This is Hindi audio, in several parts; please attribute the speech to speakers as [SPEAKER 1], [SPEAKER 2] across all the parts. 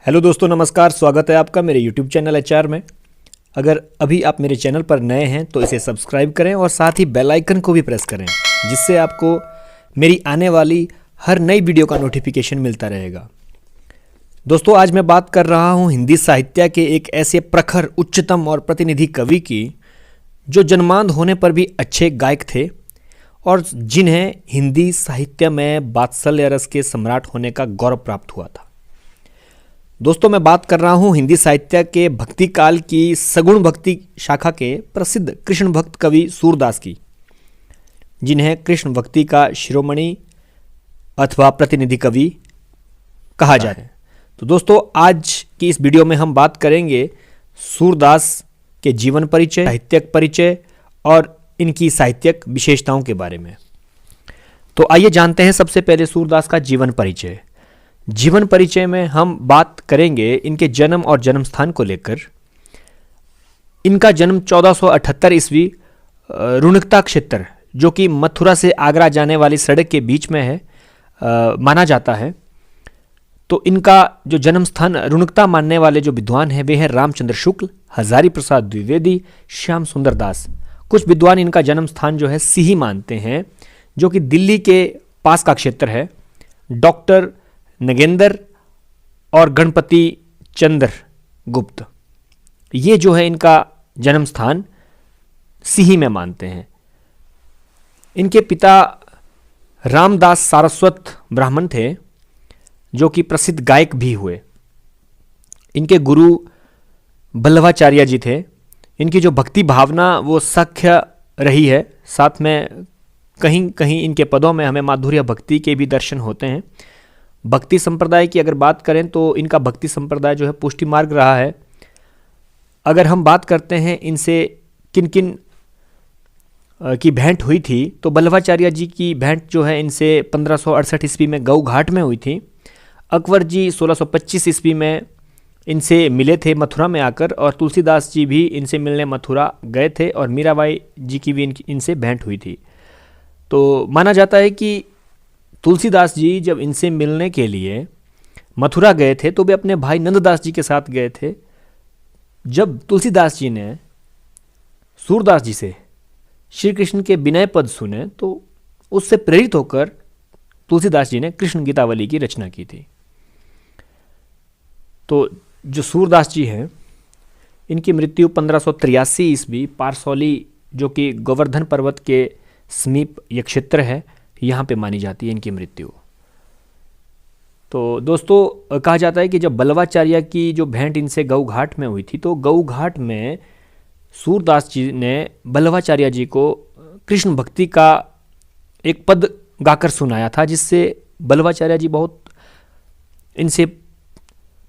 [SPEAKER 1] हेलो दोस्तों, नमस्कार। स्वागत है आपका मेरे यूट्यूब चैनल एचआर में। अगर अभी आप मेरे चैनल पर नए हैं तो इसे सब्सक्राइब करें और साथ ही बेल आइकन को भी प्रेस करें, जिससे आपको मेरी आने वाली हर नई वीडियो का नोटिफिकेशन मिलता रहेगा। दोस्तों, आज मैं बात कर रहा हूँ हिंदी साहित्य के एक ऐसे प्रखर, उच्चतम और प्रतिनिधि कवि की जो जन्मांध होने पर भी अच्छे गायक थे और जिन्हें हिंदी साहित्य में वात्सल्य रस के सम्राट होने का गौरव प्राप्त हुआ था। दोस्तों, मैं बात कर रहा हूं हिंदी साहित्य के भक्ति काल की सगुण भक्ति शाखा के प्रसिद्ध कृष्ण भक्त कवि सूरदास की, जिन्हें कृष्ण भक्ति का शिरोमणि अथवा प्रतिनिधि कवि कहा जाता है। तो दोस्तों, आज की इस वीडियो में हम बात करेंगे सूरदास के जीवन परिचय, साहित्यिक परिचय और इनकी साहित्यिक विशेषताओं के बारे में। तो आइए जानते हैं सबसे पहले सूरदास का जीवन परिचय। जीवन परिचय में हम बात करेंगे इनके जन्म और जन्म स्थान को लेकर। इनका जन्म 1478 ईस्वी रुणकता क्षेत्र, जो कि मथुरा से आगरा जाने वाली सड़क के बीच में है, माना जाता है। तो इनका जो जन्म स्थान रुणकता मानने वाले जो विद्वान हैं वे हैं रामचंद्र शुक्ल, हजारी प्रसाद द्विवेदी, श्याम सुंदर दास। कुछ विद्वान इनका जन्म स्थान जो है सिही मानते हैं, जो कि दिल्ली के पास का क्षेत्र है। डॉक्टर नगेंद्र और गणपति चंद्र गुप्त, ये जो है इनका जन्म स्थान सिही में मानते हैं। इनके पिता रामदास सारस्वत ब्राह्मण थे, जो कि प्रसिद्ध गायक भी हुए। इनके गुरु बल्लभाचार्य जी थे। इनकी जो भक्ति भावना वो सख्य रही है। साथ में कहीं कहीं इनके पदों में हमें माधुर्य भक्ति के भी दर्शन होते हैं। भक्ति संप्रदाय की अगर बात करें तो इनका भक्ति संप्रदाय जो है पुष्टि मार्ग रहा है। अगर हम बात करते हैं इनसे किन किन की भेंट हुई थी, तो बल्लभाचार्य जी की भेंट जो है इनसे 1568 ईस्वी में गऊ घाट में हुई थी। अकबर जी 1625 ईस्वी में इनसे मिले थे मथुरा में आकर, और तुलसीदास जी भी इनसे मिलने मथुरा गए थे, और मीराबाई जी की भी इनसे भेंट हुई थी। तो माना जाता है कि तुलसीदास जी जब इनसे मिलने के लिए मथुरा गए थे तो वे अपने भाई नंददास जी के साथ गए थे। जब तुलसीदास जी ने सूरदास जी से श्री कृष्ण के विनय पद सुने तो उससे प्रेरित होकर तुलसीदास जी ने कृष्ण गीतावली की रचना की थी। तो जो सूरदास जी हैं, इनकी मृत्यु 1583 ईस्वी पारसौली, जो कि गोवर्धन पर्वत के समीप यह क्षेत्र है, यहाँ पे मानी जाती है इनकी मृत्यु। तो दोस्तों, कहा जाता है कि जब बल्लभाचार्य की जो भेंट इनसे गऊ घाट में हुई थी, तो गऊ घाट में सूरदास जी ने बल्लभाचार्य जी को कृष्ण भक्ति का एक पद गाकर सुनाया था, जिससे बल्लभाचार्य जी बहुत इनसे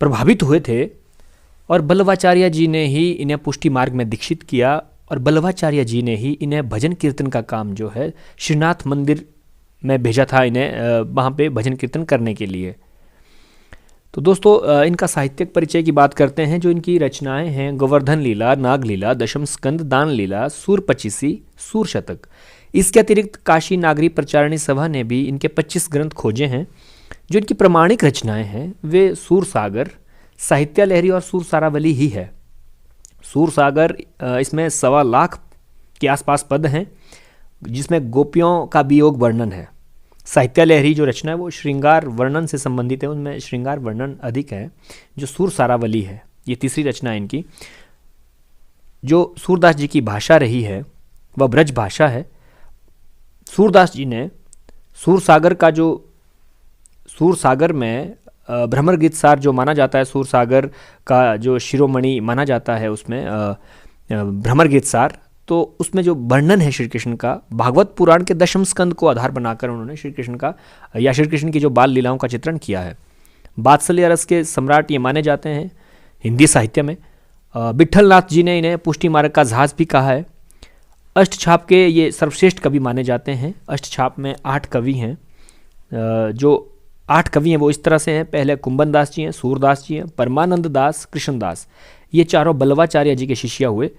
[SPEAKER 1] प्रभावित हुए थे। और बल्लभाचार्य जी ने ही इन्हें पुष्टि मार्ग में दीक्षित किया, और बल्लभाचार्य जी ने ही इन्हें भजन कीर्तन का काम जो है श्रीनाथ मंदिर में भेजा था, इन्हें वहाँ पे भजन कीर्तन करने के लिए। तो दोस्तों, इनका साहित्यिक परिचय की बात करते हैं। जो इनकी रचनाएं हैं, गोवर्धन लीला, नाग लीला, दशम स्कंद, दान लीला, सूर पचीसी, सूर शतक। इसके अतिरिक्त काशी नागरी प्रचारणी सभा ने भी इनके 25 ग्रंथ खोजे हैं। जो इनकी प्रमाणिक रचनाएं हैं वे सूर सागर, साहित्य लहरी और सूर सारावली ही है। सूर सागर, इसमें 1.25 लाख के आसपास पद हैं, जिसमें गोपियों का वियोग वर्णन है। साहित्य लहरी जो रचना है वो श्रृंगार वर्णन से संबंधित है, उनमें श्रृंगार वर्णन अधिक है। जो सूर सारावली है, ये तीसरी रचना है इनकी। जो सूरदास जी की भाषा रही है वह ब्रज भाषा है। सूरदास जी ने सूर सागर में भ्रमर गीत सार जो माना जाता है, सूर सागर का जो शिरोमणि माना जाता है उसमें भ्रमर गीत सार, तो उसमें जो वर्णन है श्री कृष्ण का, भागवत पुराण के दशम स्कंद को आधार बनाकर उन्होंने श्री कृष्ण का या श्री कृष्ण की जो बाल लीलाओं का चित्रण किया है। वात्सल्य रस के सम्राट ये माने जाते हैं हिंदी साहित्य में। विट्ठल नाथ जी ने इन्हें पुष्टि मार्ग का जहाज भी कहा है। अष्टछाप के ये सर्वश्रेष्ठ कवि माने जाते हैं। अष्टछाप में 8 कवि हैं। जो 8 कवि हैं वो इस तरह से हैं। पहले कुंभन दास जी हैं, सूरदास जी हैं, परमानंद दास, कृष्णदास, ये चारों बल्लभाचार्य जी के शिष्य हुए।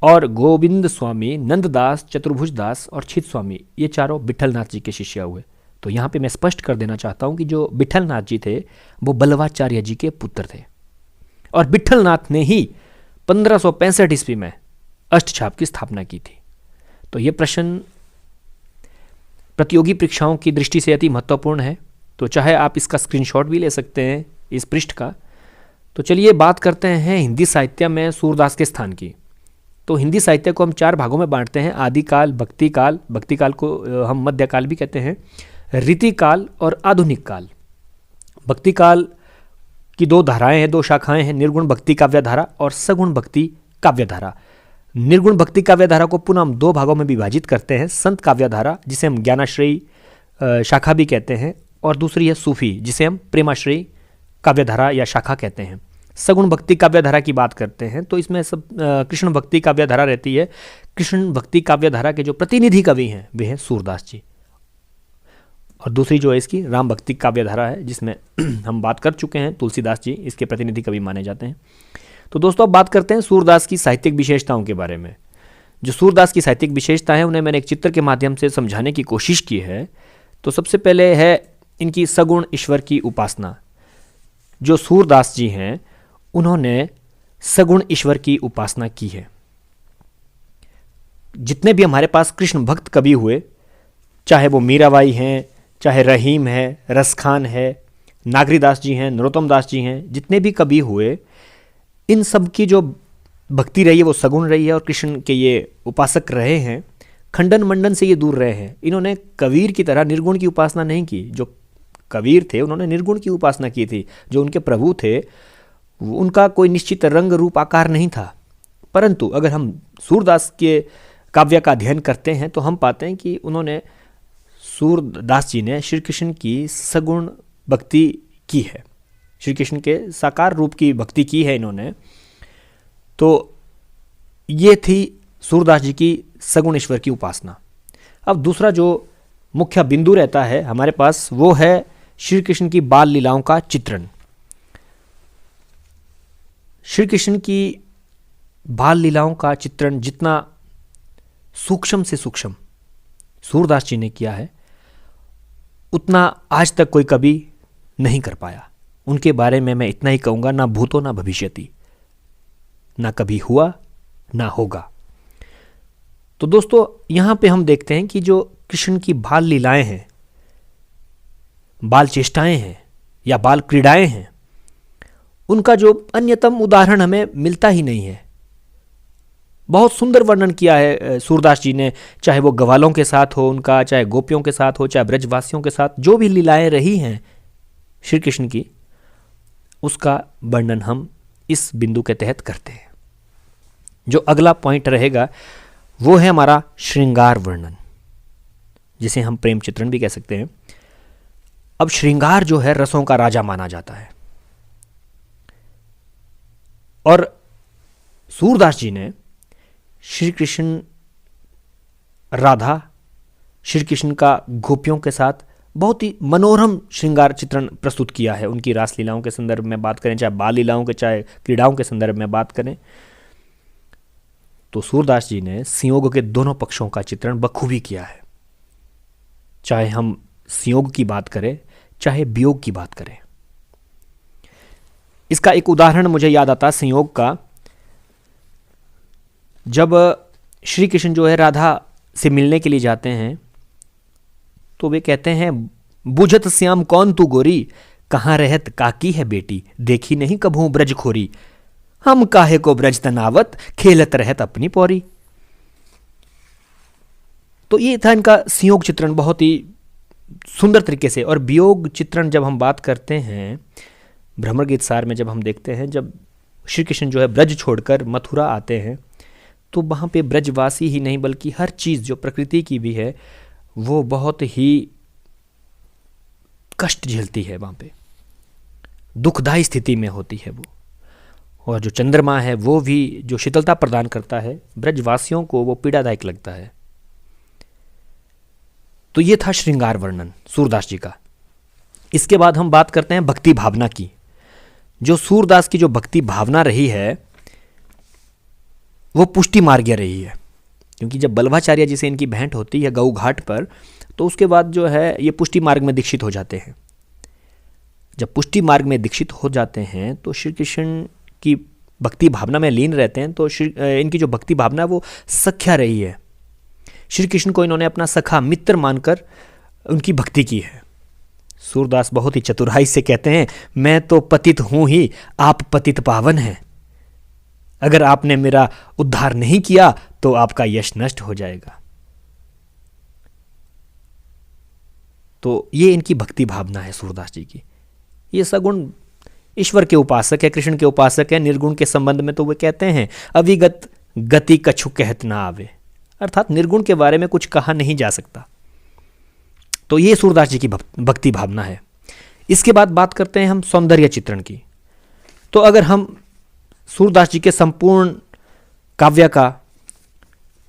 [SPEAKER 1] और गोविंद स्वामी, नंददास, चतुर्भुज दास और छित स्वामी, ये चारों विट्ठल नाथ जी के शिष्य हुए। तो यहाँ पे मैं स्पष्ट कर देना चाहता हूँ कि जो विठलनाथ जी थे वो बल्लवाचार्य जी के पुत्र थे, और विठलनाथ ने ही 1565 ईस्वी में अष्टछाप की स्थापना की थी। तो ये प्रश्न प्रतियोगी परीक्षाओं की दृष्टि से अति महत्वपूर्ण है, तो चाहे आप इसका स्क्रीनशॉट भी ले सकते हैं इस पृष्ठ का। तो चलिए बात करते हैं हिंदी साहित्य में सूरदास के स्थान की। तो हिंदी साहित्य को हम 4 भागों में बांटते हैं, आदिकाल, भक्तिकाल, भक्तिकाल को हम मध्यकाल भी कहते हैं, रीतिकाल और आधुनिक काल। भक्तिकाल की 2 धाराएं हैं, 2 शाखाएं हैं, निर्गुण भक्ति काव्य धारा और सगुण भक्ति काव्य धारा। निर्गुण भक्ति काव्य धारा को पुनः हम 2 भागों में विभाजित करते हैं, संत काव्य धारा जिसे हम ज्ञानाश्रयी शाखा भी कहते हैं, और दूसरी है सूफी जिसे हम प्रेमाश्रयी काव्य धारा या शाखा कहते हैं। सगुण भक्ति काव्य धारा की बात करते हैं तो इसमें सब कृष्ण भक्ति काव्य धारा रहती है। कृष्ण भक्ति काव्य धारा के जो प्रतिनिधि कवि हैं वे हैं सूरदास जी, और दूसरी जो है इसकी राम भक्ति काव्य धारा है जिसमें हम बात कर चुके हैं, तुलसीदास जी इसके प्रतिनिधि कवि माने जाते हैं। तो दोस्तों अब बात करते हैं सूरदास की साहित्यिक विशेषताओं के बारे में। जो सूरदास की साहित्यिक विशेषता है उन्हें मैंने एक चित्र के माध्यम से समझाने की कोशिश की है। तो सबसे पहले है इनकी सगुण ईश्वर की उपासना। जो सूरदास जी हैं उन्होंने सगुण ईश्वर की उपासना की है। जितने भी हमारे पास कृष्ण भक्त कवि हुए, चाहे वो मीराबाई हैं, चाहे रहीम है, रसखान है, नागरीदास जी हैं, नरोत्तम दास जी हैं, जितने भी कवि हुए, इन सब की जो भक्ति रही है वो सगुण रही है और कृष्ण के ये उपासक रहे हैं। खंडन मंडन से ये दूर रहे हैं। इन्होंने कबीर की तरह निर्गुण की उपासना नहीं की। जो कबीर थे उन्होंने निर्गुण की उपासना की थी। जो उनके प्रभु थे उनका कोई निश्चित रंग रूप आकार नहीं था। परंतु अगर हम सूरदास के काव्य का अध्ययन करते हैं तो हम पाते हैं कि उन्होंने सूरदास जी ने श्री कृष्ण की सगुण भक्ति की है, श्री कृष्ण के साकार रूप की भक्ति की है इन्होंने। तो ये थी सूरदास जी की सगुण ईश्वर की उपासना। अब दूसरा जो मुख्य बिंदु रहता है हमारे पास वो है श्री कृष्ण की बाल लीलाओं का चित्रण। श्री कृष्ण की बाल लीलाओं का चित्रण जितना सूक्ष्म से सूक्ष्म सूरदास जी ने किया है उतना आज तक कोई कवि नहीं कर पाया। उनके बारे में मैं इतना ही कहूँगा, ना भूतो ना भविष्यति, ना कभी हुआ ना होगा। तो दोस्तों यहाँ पे हम देखते हैं कि जो कृष्ण की बाल लीलाएं हैं, बाल चेष्टाएं हैं या बाल क्रीड़ाएं हैं, उनका जो अन्यतम उदाहरण हमें मिलता ही नहीं है। बहुत सुंदर वर्णन किया है सूरदास जी ने, चाहे वो ग्वालों के साथ हो उनका, चाहे गोपियों के साथ हो, चाहे ब्रजवासियों के साथ, जो भी लीलाएं रही हैं श्री कृष्ण की, उसका वर्णन हम इस बिंदु के तहत करते हैं। जो अगला पॉइंट रहेगा वो है हमारा श्रृंगार वर्णन, जिसे हम प्रेम चित्रण भी कह सकते हैं। अब श्रृंगार जो है रसों का राजा माना जाता है, और सूरदास जी ने श्री कृष्ण, राधा, श्री कृष्ण का गोपियों के साथ बहुत ही मनोरम श्रृंगार चित्रण प्रस्तुत किया है। उनकी रास लीलाओं के संदर्भ में बात करें, चाहे बाल लीलाओं के, चाहे क्रीड़ाओं के संदर्भ में बात करें, तो सूरदास जी ने संयोग के दोनों पक्षों का चित्रण बखूबी किया है। चाहे हम संयोग की बात करें, चाहे वियोग की बात करें। इसका एक उदाहरण मुझे याद आता है संयोग का। जब श्री कृष्ण जो है राधा से मिलने के लिए जाते हैं तो वे कहते हैं, बुझत श्याम कौन तू गोरी, कहाँ रहत काकी है बेटी, देखी नहीं कभू ब्रज खोरी, हम काहे को ब्रज तनावत, खेलत रहत अपनी पौरी। तो ये था इनका संयोग चित्रण बहुत ही सुंदर तरीके से। और वियोग चित्रण जब हम बात करते हैं, भ्रमर गीत सार में जब हम देखते हैं, जब श्री कृष्ण जो है ब्रज छोड़कर मथुरा आते हैं तो वहाँ पे ब्रजवासी ही नहीं बल्कि हर चीज़ जो प्रकृति की भी है वो बहुत ही कष्ट झेलती है, वहाँ पे दुखदायी स्थिति में होती है वो। और जो चंद्रमा है वो भी जो शीतलता प्रदान करता है ब्रजवासियों को, वो पीड़ादायक लगता है। तो ये था श्रृंगार वर्णन सूरदास जी का। इसके बाद हम बात करते हैं भक्ति भावना की। जो सूरदास की जो भक्ति भावना रही है वो पुष्टि मार्गीय रही है। क्योंकि जब बल्लभाचार्य जी से इनकी भेंट होती है गऊ घाट पर, तो उसके बाद जो है ये पुष्टि मार्ग में दीक्षित हो जाते हैं। जब पुष्टि मार्ग में दीक्षित हो जाते हैं तो श्री कृष्ण की भक्ति भावना में लीन रहते हैं। तो इनकी जो भक्ति भावना वो सख्या रही है। श्री कृष्ण को इन्होंने अपना सखा मित्र मानकर उनकी भक्ति की है। सूरदास बहुत ही चतुराई से कहते हैं, मैं तो पतित हूं ही, आप पतित पावन हैं। अगर आपने मेरा उद्धार नहीं किया तो आपका यश नष्ट हो जाएगा। तो ये इनकी भक्ति भावना है सूरदास जी की। ये सगुण ईश्वर के उपासक है, कृष्ण के उपासक है। निर्गुण के संबंध में तो वे कहते हैं, अविगत गति कछु कहत ना आवे, अर्थात निर्गुण के बारे में कुछ कहा नहीं जा सकता। तो ये सूरदास जी की भक्ति भावना है। इसके बाद बात करते हैं हम सौंदर्य चित्रण की। तो अगर हम सूरदास जी के संपूर्ण काव्य का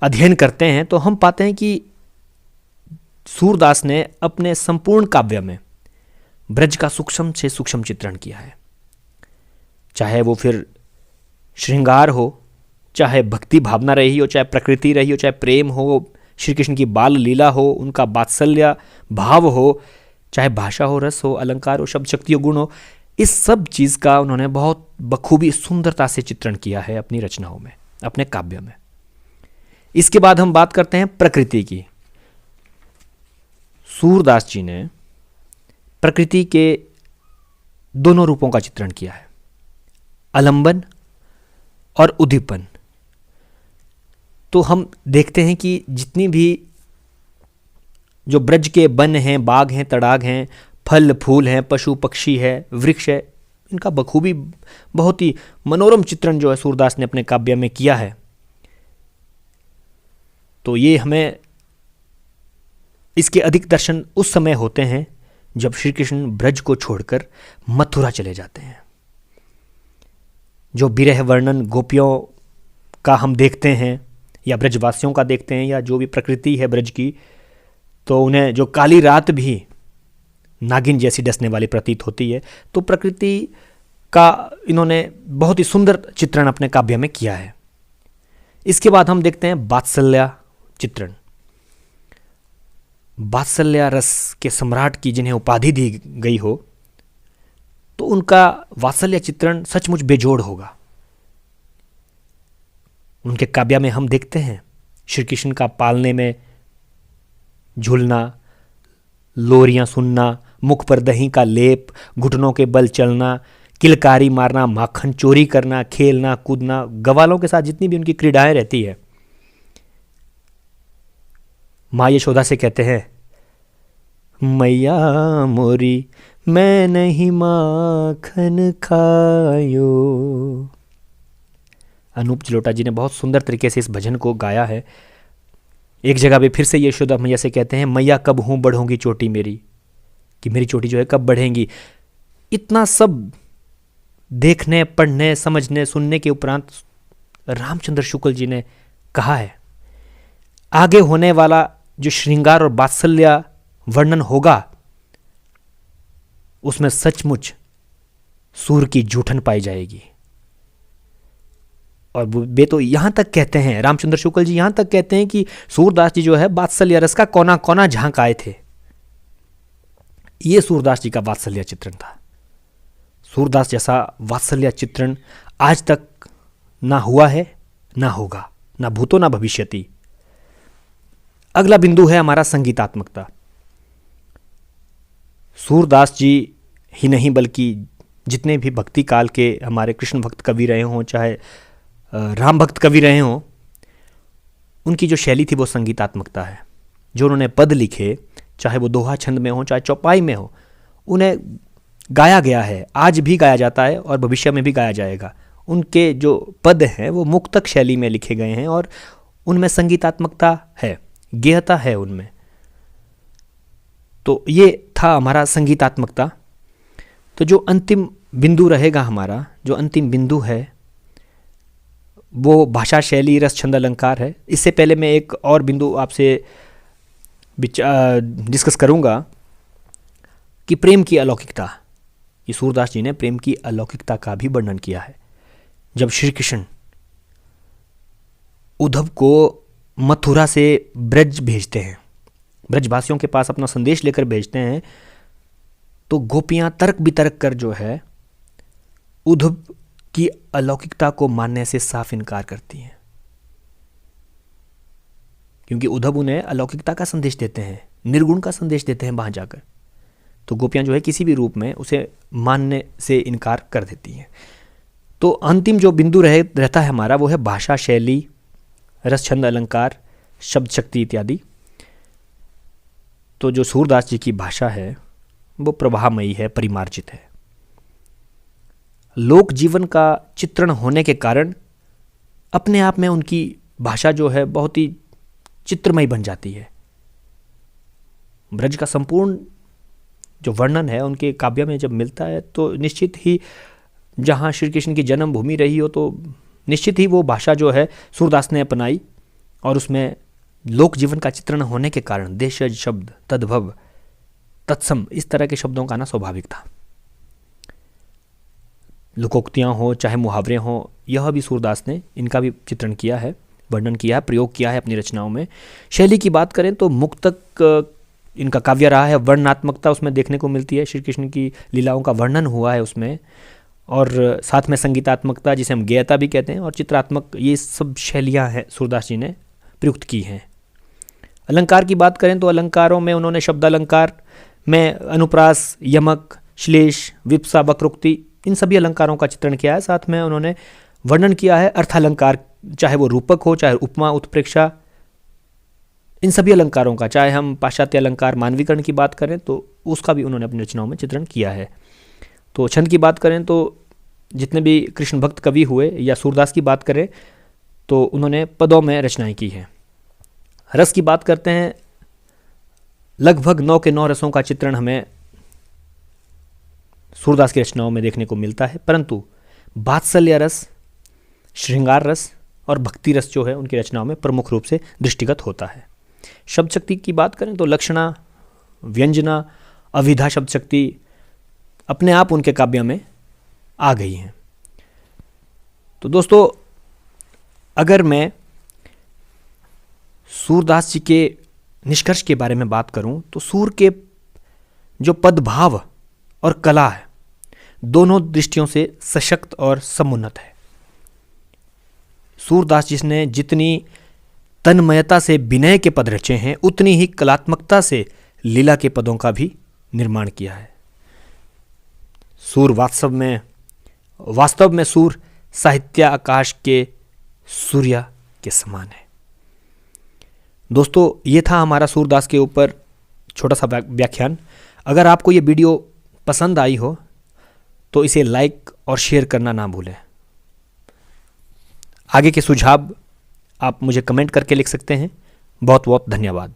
[SPEAKER 1] अध्ययन करते हैं तो हम पाते हैं कि सूरदास ने अपने संपूर्ण काव्य में ब्रज का सूक्ष्म से सूक्ष्म चित्रण किया है। चाहे वो फिर श्रृंगार हो, चाहे भक्ति भावना रही हो, चाहे प्रकृति रही हो, चाहे प्रेम हो, श्री कृष्ण की बाल लीला हो, उनका वात्सल्य भाव हो, चाहे भाषा हो, रस हो, अलंकार हो, शब्द शक्ति हो, गुण हो, इस सब चीज़ का उन्होंने बहुत बखूबी सुंदरता से चित्रण किया है अपनी रचनाओं में, अपने काव्य में। इसके बाद हम बात करते हैं प्रकृति की। सूरदास जी ने प्रकृति के दोनों रूपों का चित्रण किया है, आलंबन और उद्दीपन। तो हम देखते हैं कि जितनी भी जो ब्रज के वन हैं, बाग हैं, तड़ाग हैं, फल फूल हैं, पशु पक्षी है, वृक्ष है, इनका बखूबी बहुत ही मनोरम चित्रण जो है सूरदास ने अपने काव्य में किया है। तो ये हमें इसके अधिक दर्शन उस समय होते हैं जब श्री कृष्ण ब्रज को छोड़कर मथुरा चले जाते हैं। जो विरह वर्णन गोपियों का हम देखते हैं या ब्रजवासियों का देखते हैं, या जो भी प्रकृति है ब्रज की, तो उन्हें जो काली रात भी नागिन जैसी डसने वाली प्रतीत होती है। तो प्रकृति का इन्होंने बहुत ही सुंदर चित्रण अपने काव्य में किया है। इसके बाद हम देखते हैं वात्सल्य चित्रण। वात्सल्य रस के सम्राट की जिन्हें उपाधि दी गई हो, तो उनका वात्सल्य चित्रण सचमुच बेजोड़ होगा। उनके काव्य में हम देखते हैं श्री कृष्ण का पालने में झूलना, लोरियां सुनना, मुख पर दही का लेप, घुटनों के बल चलना, किलकारी मारना, माखन चोरी करना, खेलना कूदना, गवालों के साथ जितनी भी उनकी क्रीड़ाएं रहती है। माँ यशोदा से कहते हैं, मैया मोरी मैं नहीं माखन खायो। अनूप जलोटा जी ने बहुत सुंदर तरीके से इस भजन को गाया है। एक जगह पे फिर से यशोदा मैया से कहते हैं, मैया कब हूँ बढ़ोगी चोटी मेरी, कि मेरी चोटी जो है कब बढ़ेंगी। इतना सब देखने, पढ़ने, समझने, सुनने के उपरांत रामचंद्र शुक्ल जी ने कहा है, आगे होने वाला जो श्रृंगार और वात्सल्य वर्णन होगा उसमें सचमुच सूर की जूठन पाई जाएगी। और वे तो यहां तक कहते हैं, रामचंद्र शुक्ल जी यहां तक कहते हैं कि सूरदास जी जो है वात्सल्य रस का कोना कोना झांक आए थे। ये सूरदास जी का वात्सल्य चित्रण था। सूरदास जैसा वात्सल्य चित्रण आज तक ना हुआ है, ना होगा, ना भूतो ना भविष्यति। अगला बिंदु है हमारा संगीतात्मकता। सूरदास जी ही नहीं बल्कि जितने भी भक्ति काल के हमारे कृष्ण भक्त कवि रहे हों, चाहे राम भक्त कवि रहे हों, उनकी जो शैली थी वो संगीतात्मकता है। जो उन्होंने पद लिखे, चाहे वो दोहा छंद में हो, चाहे चौपाई में हो, उन्हें गाया गया है, आज भी गाया जाता है और भविष्य में भी गाया जाएगा। उनके जो पद हैं वो मुक्तक शैली में लिखे गए हैं और उनमें संगीतात्मकता है, गेयता है उनमें। तो ये था हमारा संगीतात्मकता। तो जो अंतिम बिंदु रहेगा हमारा, जो अंतिम बिंदु है वो भाषा शैली रस छंद अलंकार है। इससे पहले मैं एक और बिंदु आपसे डिस्कस करूंगा कि प्रेम की अलौकिकता। ये सूरदास जी ने प्रेम की अलौकिकता का भी वर्णन किया है। जब श्री कृष्ण उद्धव को मथुरा से ब्रज भेजते हैं, ब्रजवासियों के पास अपना संदेश लेकर भेजते हैं, तो गोपियां तर्क बितर्क कर जो है उद्धव की अलौकिकता को मानने से साफ इनकार करती हैं, क्योंकि उद्धव उन्हें अलौकिकता का संदेश देते हैं, निर्गुण का संदेश देते हैं वहां जाकर। तो गोपियां जो है किसी भी रूप में उसे मानने से इनकार कर देती हैं। तो अंतिम जो बिंदु रहता है हमारा, वो है भाषा, शैली, रस, छंद, अलंकार, शब्द शक्ति इत्यादि। तो जो सूरदास जी की भाषा है वो प्रवाहमयी है, परिमार्जित है। लोक जीवन का चित्रण होने के कारण अपने आप में उनकी भाषा जो है बहुत ही चित्रमयी बन जाती है। ब्रज का संपूर्ण जो वर्णन है उनके काव्य में जब मिलता है तो निश्चित ही जहाँ श्री कृष्ण की जन्मभूमि रही हो तो निश्चित ही वो भाषा जो है सूरदास ने अपनाई, और उसमें लोक जीवन का चित्रण होने के कारण देशज शब्द, तद्भव, तत्सम, इस तरह के शब्दों का आना स्वाभाविक था। लोकोक्तियाँ हो चाहे मुहावरे हों, यह भी सूरदास ने इनका भी चित्रण किया है, वर्णन किया है, प्रयोग किया है अपनी रचनाओं में। शैली की बात करें तो मुक्तक इनका काव्य रहा है, वर्णनात्मकता उसमें देखने को मिलती है, श्री कृष्ण की लीलाओं का वर्णन हुआ है उसमें, और साथ में संगीतात्मकता जिसे हम गेयता भी कहते हैं, और चित्रात्मक, ये सब शैलियाँ हैं सूरदास जी ने प्रयुक्त की हैं। अलंकार की बात करें तो अलंकारों में उन्होंने शब्दालंकार में अनुप्रास, यमक, श्लेष, विप्सा, वक्रोक्ति, इन सभी अलंकारों का चित्रण किया है। साथ में उन्होंने वर्णन किया है अर्थालंकार, चाहे वो रूपक हो, चाहे उपमा, उत्प्रेक्षा, इन सभी अलंकारों का, चाहे हम पाश्चात्य अलंकार मानवीकरण की बात करें तो उसका भी उन्होंने अपनी रचनाओं में चित्रण किया है। तो छंद की बात करें तो जितने भी कृष्ण भक्त कवि हुए या सूरदास की बात करें तो उन्होंने पदों में रचनाएं की हैं। रस की बात करते हैं, लगभग 9 के 9 रसों का चित्रण हमें सूरदास की रचनाओं में देखने को मिलता है, परंतु वात्सल्य रस, श्रृंगार रस और भक्ति रस जो है उनकी रचनाओं में प्रमुख रूप से दृष्टिगत होता है। शब्द शक्ति की बात करें तो लक्षणा, व्यंजना, अविधा शब्द शक्ति अपने आप उनके काव्य में आ गई हैं। तो दोस्तों, अगर मैं सूरदास जी के निष्कर्ष के बारे में बात करूं तो सूर के जो पदभाव और कला है दोनों दृष्टियों से सशक्त और समुन्नत है। सूरदास जी ने जितनी तन्मयता से विनय के पद रचे हैं उतनी ही कलात्मकता से लीला के पदों का भी निर्माण किया है। सूर वास्तव में सूर साहित्य आकाश के सूर्य के समान है। दोस्तों, ये था हमारा सूरदास के ऊपर छोटा सा व्याख्यान। अगर आपको ये वीडियो पसंद आई हो तो इसे लाइक और शेयर करना ना भूलें। आगे के सुझाव आप मुझे कमेंट करके लिख सकते हैं। बहुत बहुत धन्यवाद।